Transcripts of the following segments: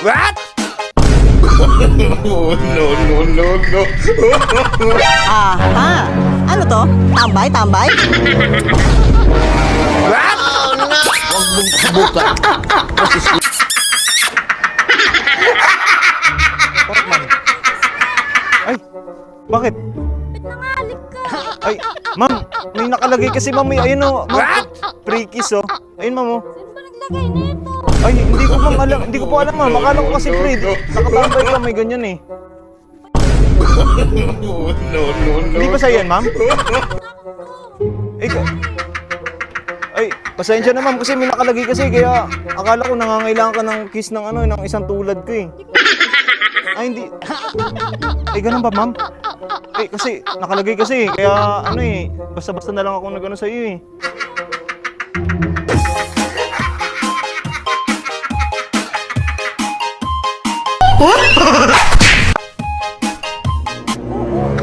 What? Oh, no. Aha! Ano to? Tambay, tambay? What? Huwag mong subukan. Ay, bakit? Nangalit ka. Ay, ma'am, may nakalagay kasi ma'am, ayun o, ma'am, What? free kiss o. Ayun ma'am o. Sino ba naglagay nito? Ay, hindi ko ma'am alam, hindi ko po alam ma'am, akala ko kasi free. Nakatambay ka, may ganyan eh. Oh, no. Hindi ba sa'yo yan, ma'am? Eh, ay, pasensya na ma'am kasi may nakalagay kasi kaya akala ko nangangailangan ka ng kiss ng ano, ng isang tulad ko eh. Ay, hindi. Eh, ganun ba ma'am? Eh, kasi nakalagay kasi kaya ano eh, basta-basta na lang ako nag-ano sa'yo eh.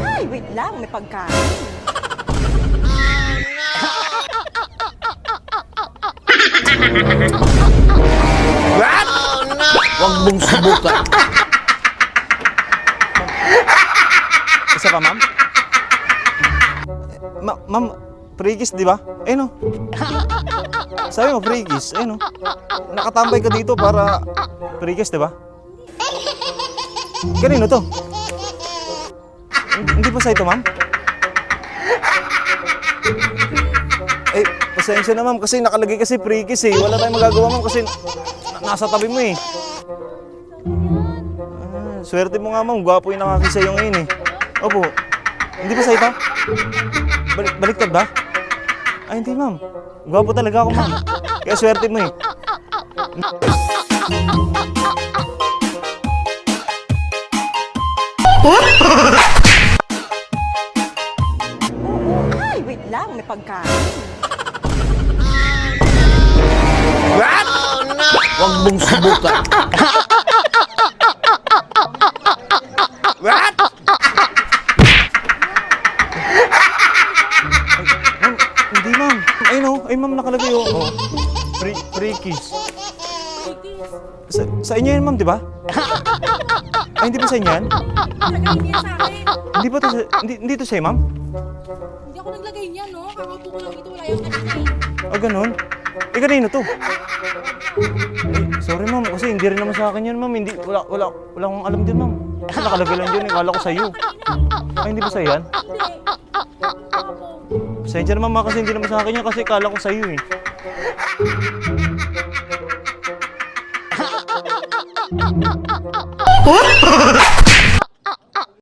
Ay, wait lang, may pagkain. What? Huwag mong subukan. Isa pa ma'am? Ma'am, free kiss di ba? Eh no. Sabi mo free kiss, eh no. Nakatambay ka dito para free kiss di ba? Kanino to? Hindi pa sa ito, ma'am? Eh, pasensya na, ma'am, kasi nakalagay kasi free kiss eh. Wala tayong magagawa, ma'am, kasi nasa tabi mo eh. Swerte mo nga, ma'am. Gwapo yung nakakisa yung ngayon eh. Opo. Hindi ba sa ito? Baliktad ba? Ay, hindi, ma'am. Gwapo talaga ako, ma'am. Kaya swerte mo eh. Ay, wait lang, may pagkain. What? Huwag mong subukan. What? Ma'am, hindi, ma'am. Ay, no. Ay, ma'am, nakalagay oh. Oh. Free kiss. Sa inyo yan, ma'am, di ba? Ay, hindi ba sa inyo yan? Naglagay niya sa akin. Hindi ba to sa... Hindi to sa'yo, ma'am? Hindi ako naglagay niya, no? Kakaupo ko lang ito. Wala yung kanina. Ah, ganun? Eh, kanino to? Eh, sorry, ma'am. Kasi hindi rin naman sa akin yan, ma'am. Hindi, wala akong alam din, ma'am. Kasi nakalagay lang dyan. Akala ko sa'yo. Ay, hindi ba sa'yo yan? Hindi. Ako. Pasensya naman, ma'am, kasi hindi naman sa akin yan. Kasi akala ko sa'yo, eh.